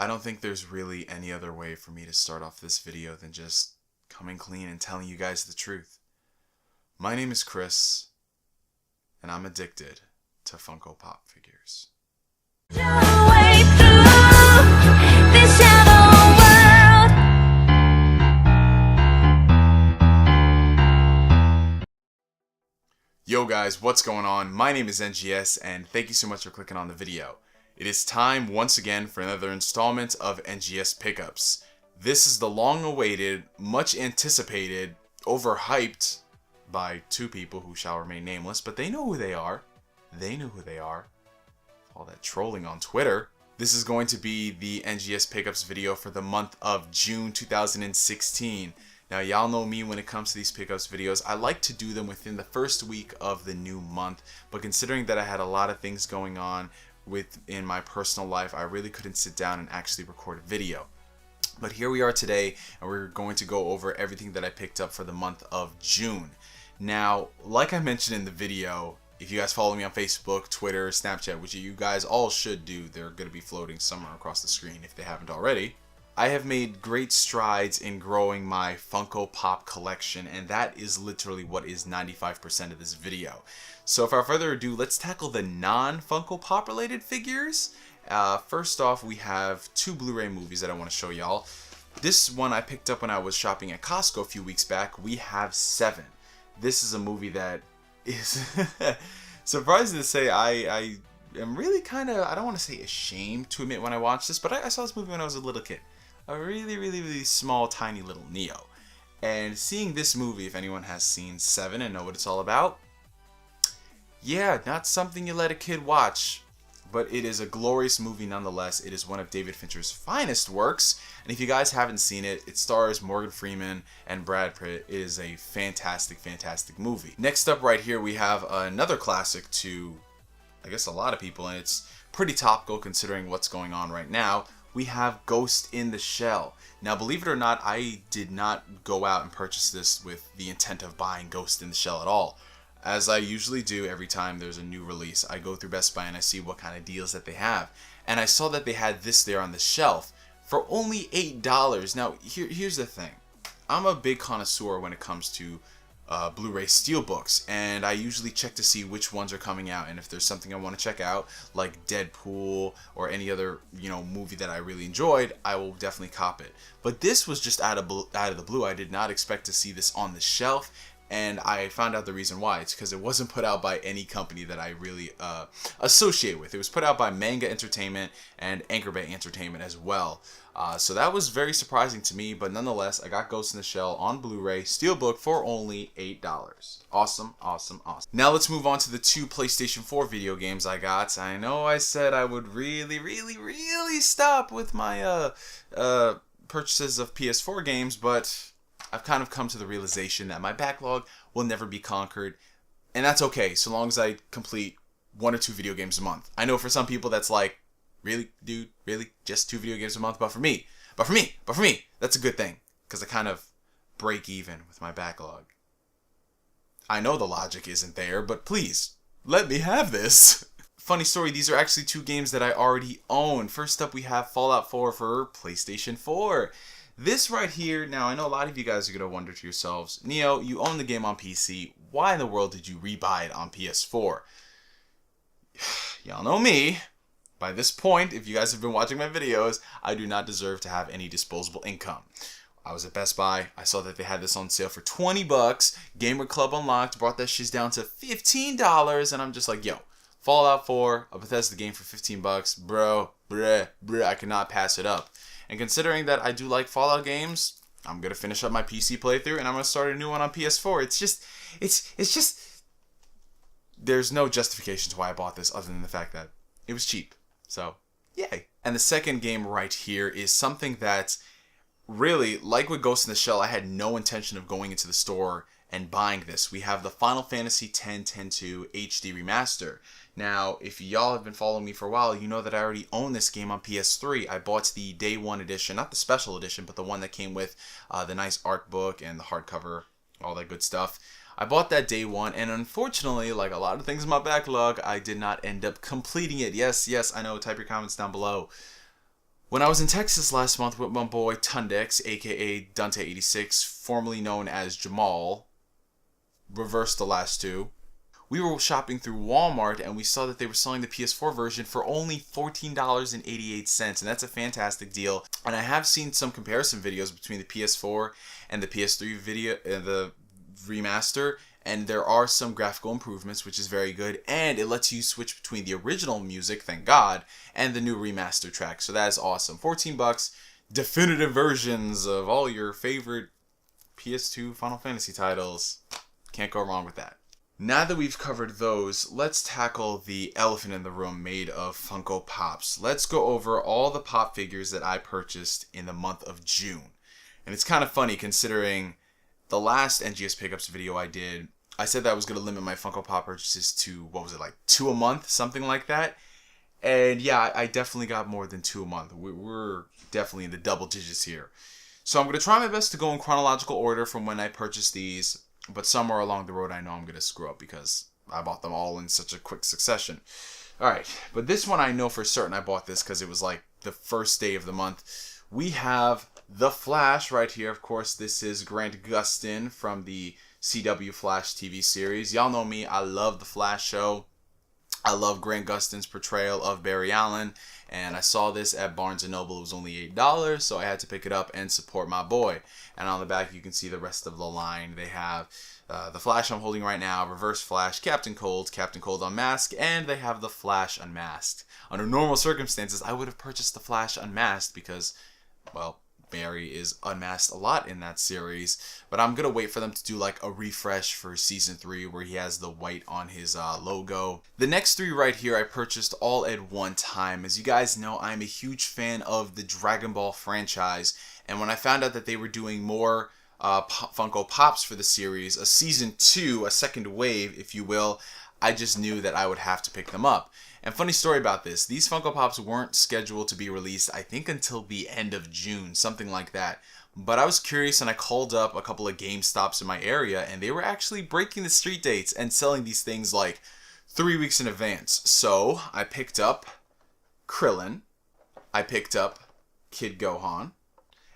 I don't think there's really any other way for me to start off this video than just coming clean and telling you guys the truth. My name is Chris, and I'm addicted to Funko Pop figures. Yo guys, what's going on? My name is NGS, and thank you so much for clicking on the video. It is time once again for another installment of NGS Pickups. This is the long-awaited, much anticipated, overhyped by two people who shall remain nameless, but they know who they are. They know who they are. All that trolling on Twitter. This is going to be the NGS Pickups video for the month of June 2016. Now, y'all know me when it comes to these pickups videos. I like to do them within the first week of the new month, but considering that I had a lot of things going on within my personal life, I really couldn't sit down and actually record a video. But here we are today, and we're going to go over everything that I picked up for the month of June. Now, like I mentioned in the video, if you guys follow me on Facebook, Twitter, Snapchat, which you guys all should do, they're going to be floating somewhere across the screen if they haven't already. I have made great strides in growing my Funko Pop collection, and that is literally what is 95% of this video. So without further ado, let's tackle the non-Funko Pop related figures. First off, we have two Blu-ray movies that I want to show y'all. This one I picked up when I was shopping at Costco a few weeks back. We have Seven. This is a movie that is surprising to say. I am really kind of, I don't want to say ashamed to admit when I watched this, but I saw this movie when I was a little kid. A really small, tiny little Neo. And seeing this movie, if anyone has seen Seven and know what it's all about, yeah, not something you let a kid watch, but it is a glorious movie nonetheless. It is one of David Fincher's finest works, and if you guys haven't seen it, it stars Morgan Freeman and Brad Pitt. It is a fantastic movie. Next up right here, we have another classic to, I guess, a lot of people, and it's pretty topical considering what's going on right now. We have Ghost in the Shell. Now, believe it or not, I did not go out and purchase this with the intent of buying Ghost in the Shell at all. As I usually do every time there's a new release, I go through Best Buy and I see what kind of deals that they have. And I saw that they had this there on the shelf for only $8. Now, here's the thing. I'm a big connoisseur when it comes to Blu-ray steelbooks, and I usually check to see which ones are coming out, and if there's something I want to check out, like Deadpool or any other movie that I really enjoyed, I will definitely cop it. But this was just out of the blue. I did not expect to see this on the shelf, and I found out the reason why. It's because it wasn't put out by any company that I really associate with. It was put out by Manga Entertainment and Anchor Bay Entertainment as well. So that was very surprising to me, but nonetheless, I got Ghost in the Shell on Blu-ray Steelbook for only $8. Awesome. Now let's move on to the two PlayStation 4 video games I got. I know I said I would really stop with my purchases of PS4 games, but I've kind of come to the realization that my backlog will never be conquered, and that's okay, so long as I complete 1 or 2 video games a month. I know for some people that's like, really, dude, really? Just 2 video games a month? But for me, that's a good thing, because I kind of break even with my backlog. I know the logic isn't there, but please, let me have this. Funny story, these are actually 2 games that I already own. First up, we have Fallout 4 for PlayStation 4. This right here, now I know a lot of you guys are going to wonder to yourselves, Neo, you own the game on PC. Why in the world did you rebuy it on PS4? Y'all know me. By this point, if you guys have been watching my videos, I do not deserve to have any disposable income. I was at Best Buy. I saw that they had this on sale for $20. Gamer Club Unlocked brought that shit down to $15, and I'm just like, yo, Fallout 4, a Bethesda game for $15, bro, I cannot pass it up. And considering that I do like Fallout games, I'm going to finish up my PC playthrough and I'm going to start a new one on PS4. It's just, there's no justification to why I bought this other than the fact that it was cheap. So, yay. And the second game right here is something that really, like with Ghost in the Shell, I had no intention of going into the store and buying this. We have the Final Fantasy X-10-2 HD Remaster. Now, if y'all have been following me for a while, you know that I already own this game on PS3. I bought the Day 1 edition, not the special edition, but the one that came with the nice art book and the hardcover, all that good stuff. I bought that Day 1, and unfortunately, like a lot of things in my backlog, I did not end up completing it. Yes, I know, type your comments down below. When I was in Texas last month with my boy Tundex, aka Dante86, formerly known as Jamal, reverse the last two, we were shopping through Walmart and we saw that they were selling the PS4 version for only $14.88, and that's a fantastic deal. And I have seen some comparison videos between the PS4 and the PS3 video, the remaster, and there are some graphical improvements, which is very good, and it lets you switch between the original music, thank God, and the new remaster track. So that is awesome. 14 bucks, definitive versions of all your favorite PS2 Final Fantasy titles. Can't go wrong with that. Now that we've covered those, let's tackle the elephant in the room made of Funko Pops. Let's go over all the pop figures that I purchased in the month of June. And it's kind of funny considering the last NGS Pickups video I did, I said that I was going to limit my Funko Pop purchases to, what was it, like 2 a month? Something like that. And yeah, I definitely got more than 2 a month. We're definitely in the double digits here. So I'm going to try my best to go in chronological order from when I purchased these. But somewhere along the road I know I'm going to screw up because I bought them all in such a quick succession. Alright, but this one I know for certain I bought this because it was like the first day of the month. We have The Flash right here. Of course, this is Grant Gustin from the CW Flash TV series. Y'all know me, I love The Flash show. I love Grant Gustin's portrayal of Barry Allen. And I saw this at Barnes & Noble. It was only $8, so I had to pick it up and support my boy. And on the back, you can see the rest of the line. They have the Flash I'm holding right now, Reverse Flash, Captain Cold Unmasked, and they have the Flash Unmasked. Under normal circumstances, I would have purchased the Flash Unmasked because, well, Barry is unmasked a lot in that series, but I'm gonna wait for them to do like a refresh for season 3 where he has the white on his logo. The next 3 right here I purchased all at one time. As you guys know, I'm a huge fan of the Dragon Ball franchise, and when I found out that they were doing more Funko Pops for the series, a season 2, a second wave if you will, I just knew that I would have to pick them up. And funny story about this, these Funko Pops weren't scheduled to be released, I think until the end of June, something like that. But I was curious and I called up a couple of GameStops in my area and they were actually breaking the street dates and selling these things like 3 weeks in advance. So I picked up Krillin, I picked up Kid Gohan,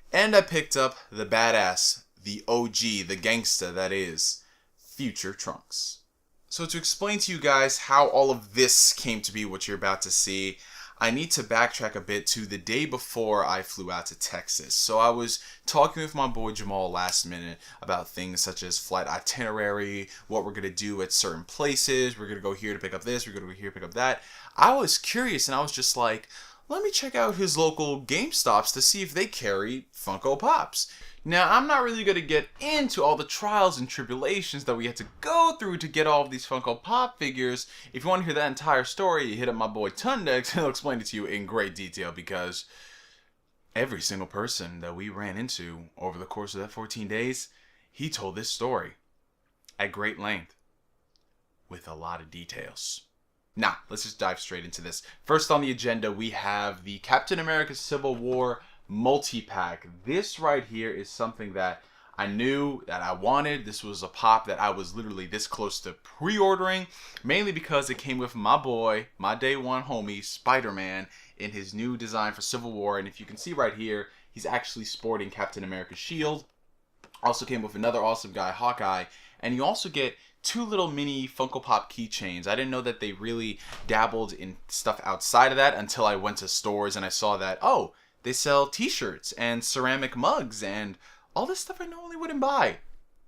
and I picked up the badass, the OG, the gangsta that is Future Trunks. So to explain to you guys how all of this came to be what you're about to see, I need to backtrack a bit to the day before I flew out to Texas. So I was talking with my boy Jamal last minute about things such as flight itinerary, what we're going to do at certain places, we're going to go here to pick up this, we're going to go here to pick up that. I was curious and I was just like, let me check out his local GameStops to see if they carry Funko Pops. Now, I'm not really going to get into all the trials and tribulations that we had to go through to get all of these Funko Pop figures. If you want to hear that entire story, you hit up my boy Tundex and he'll explain it to you in great detail because every single person that we ran into over the course of that 14 days, he told this story at great length with a lot of details. Now, let's just dive straight into this. First on the agenda, we have the Captain America Civil War multi-pack. This right here is something that I knew that I wanted. This was a pop that I was literally this close to pre-ordering, mainly because it came with my boy, my day one homie, Spider-Man, in his new design for Civil War. And if you can see right here, he's actually sporting Captain America's shield. Also came with another awesome guy, Hawkeye. And you also get 2 little mini Funko Pop keychains. I didn't know that they really dabbled in stuff outside of that until I went to stores and I saw that, oh, they sell t-shirts and ceramic mugs and all this stuff I normally wouldn't buy.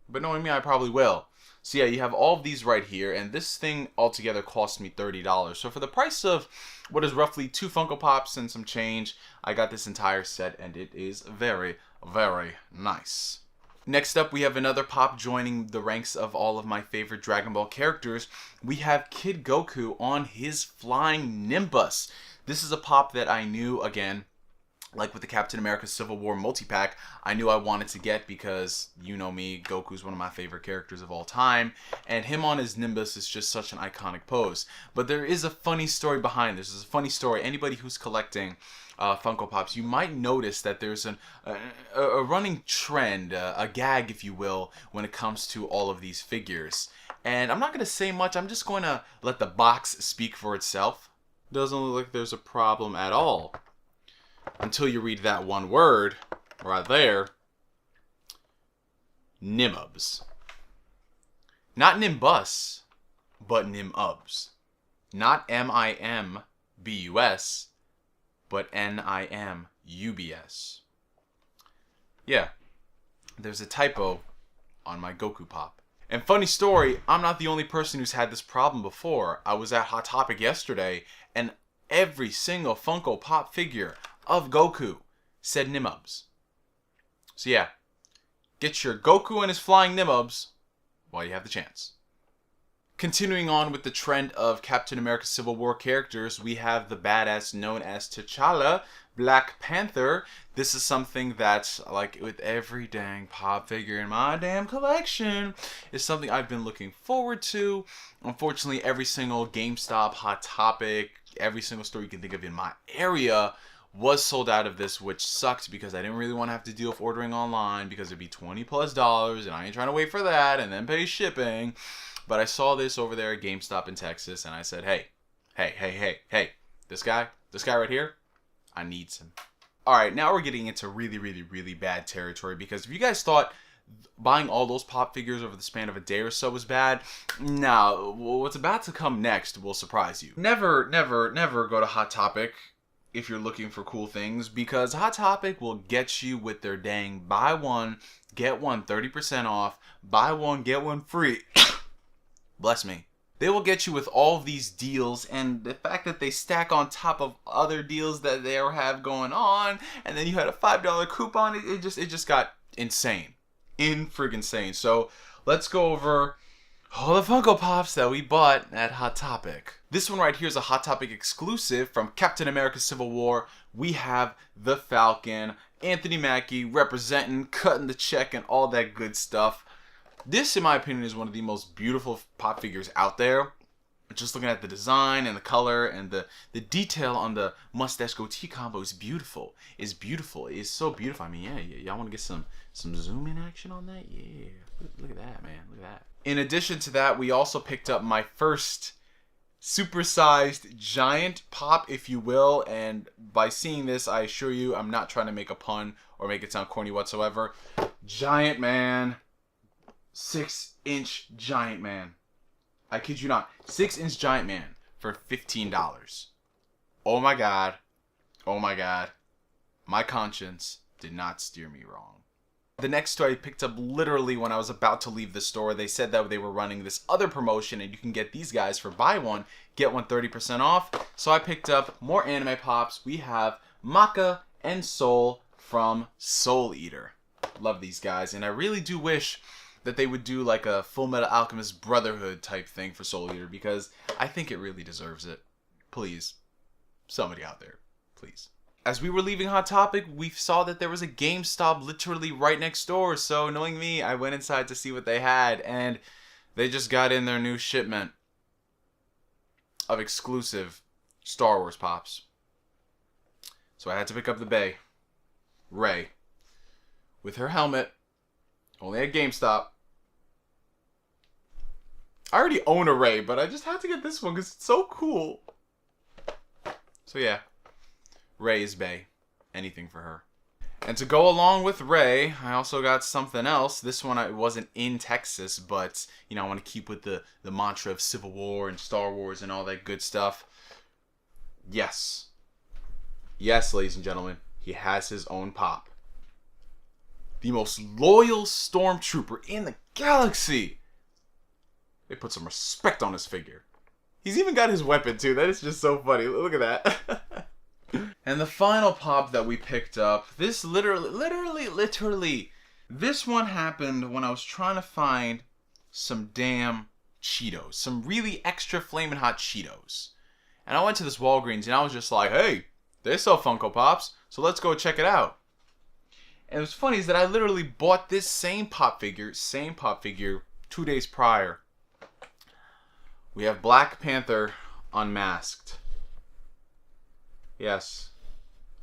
But knowing me, I probably will. So yeah, you have all of these right here, and this thing altogether cost me $30. So for the price of what is roughly 2 Funko Pops and some change, I got this entire set, and it is very, very nice. Next up, we have another pop joining the ranks of all of my favorite Dragon Ball characters. We have Kid Goku on his flying Nimbus. This is a pop that I knew, again, like with the Captain America Civil War multi-pack, I knew I wanted to get because, you know me, Goku's one of my favorite characters of all time, and him on his Nimbus is just such an iconic pose. But there is a funny story behind this. There's a funny story. Anybody who's collecting Funko Pops, you might notice that there's a running trend, a gag, if you will, when it comes to all of these figures. And I'm not going to say much. I'm just going to let the box speak for itself. Doesn't look like there's a problem at all. until you read that one word right there. Nimubs. Not Nimbus, but Nimubs. Not M-I-M-B-U-S, but N-I-M-U-B-S. Yeah, there's a typo on my Goku Pop. And funny story, I'm not the only person who's had this problem before. I was at Hot Topic yesterday, and every single Funko Pop figure of Goku said Nimubs. So yeah, get your Goku and his flying Nimubs while you have the chance. Continuing on with the trend of Captain America Civil War characters, we have the badass known as T'Challa, Black Panther. This is something that, like with every dang pop figure in my damn collection, is something I've been looking forward to. Unfortunately, every single GameStop, Hot Topic, every single store you can think of in my area was sold out of this, which sucked because I didn't really want to have to deal with ordering online because it'd be $20+ and I ain't trying to wait for that and then pay shipping. But I saw this over there at GameStop in Texas, and I said, hey, this guy right here, I need some. All right, now we're getting into really bad territory, because if you guys thought buying all those pop figures over the span of a day or so was bad, no, what's about to come next will surprise you. Never go to Hot Topic if you're looking for cool things, because Hot Topic will get you with their dang buy one, get one 30% off, buy one, get one free. Bless me. They will get you with all of these deals, and the fact that they stack on top of other deals that they have going on, and then you had a $5 coupon, it just got insane. Friggin' insane. So let's go over all the Funko Pops that we bought at Hot Topic. This one right here is a Hot Topic exclusive from Captain America Civil War. We have the Falcon, Anthony Mackie representing, cutting the check, and all that good stuff. This, in my opinion, is one of the most beautiful pop figures out there. Just looking at the design and the color and the detail on the mustache goatee combo is beautiful. It's beautiful. It's so beautiful. I mean, yeah, y'all want to get some zoom in action on that? Yeah. Look at that, man. Look at that. In addition to that, we also picked up my first supersized giant pop, if you will. And by seeing this, I assure you, I'm not trying to make a pun or make it sound corny whatsoever. Giant man. 6-inch giant man. I kid you not. 6-inch giant man for $15. Oh my god. Oh my god. My conscience did not steer me wrong. The next store I picked up literally when I was about to leave the store. They said that they were running this other promotion and you can get these guys for buy one, get one 30% off. So I picked up more anime pops. We have Maka and Soul from Soul Eater. Love these guys, and I really do wish that they would do like a Full Metal Alchemist Brotherhood type thing for Soul Eater, because I think it really deserves it. Please, somebody out there, please. As we were leaving Hot Topic, we saw that there was a GameStop literally right next door. So knowing me, I went inside to see what they had, and they just got in their new shipment of exclusive Star Wars pops. So I had to pick up the bae, Rey, with her helmet, only at GameStop. I already own a Rey, but I just had to get this one because it's so cool. So yeah, Rey is bae. Anything for her. And to go along with Rey, I also got something else. This one I wasn't in Texas, but you know, I want to keep with the mantra of Civil War and Star Wars and all that good stuff. Yes. Yes, ladies and gentlemen, he has his own pop. The most loyal stormtrooper in the galaxy. They put some respect on his figure. He's even got his weapon too. That is just so funny. Look at that. And the final pop that we picked up, this literally, this one happened when I was trying to find some damn Cheetos. Some really extra flaming hot Cheetos. And I went to this Walgreens and I was just like, hey, they sell Funko Pops, so let's go check it out. And what's funny is that I literally bought this same pop figure 2 days prior. We have Black Panther unmasked. Yes.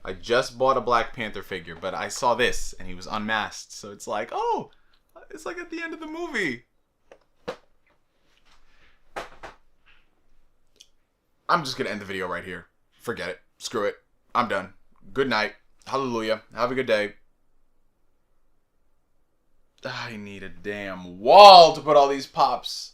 I just bought a Black Panther figure, but I saw this and he was unmasked. So it's like, oh, it's like at the end of the movie. I'm just going to end the video right here. Forget it. Screw it. I'm done. Good night. Hallelujah. Have a good day. I need a damn wall to put all these pops.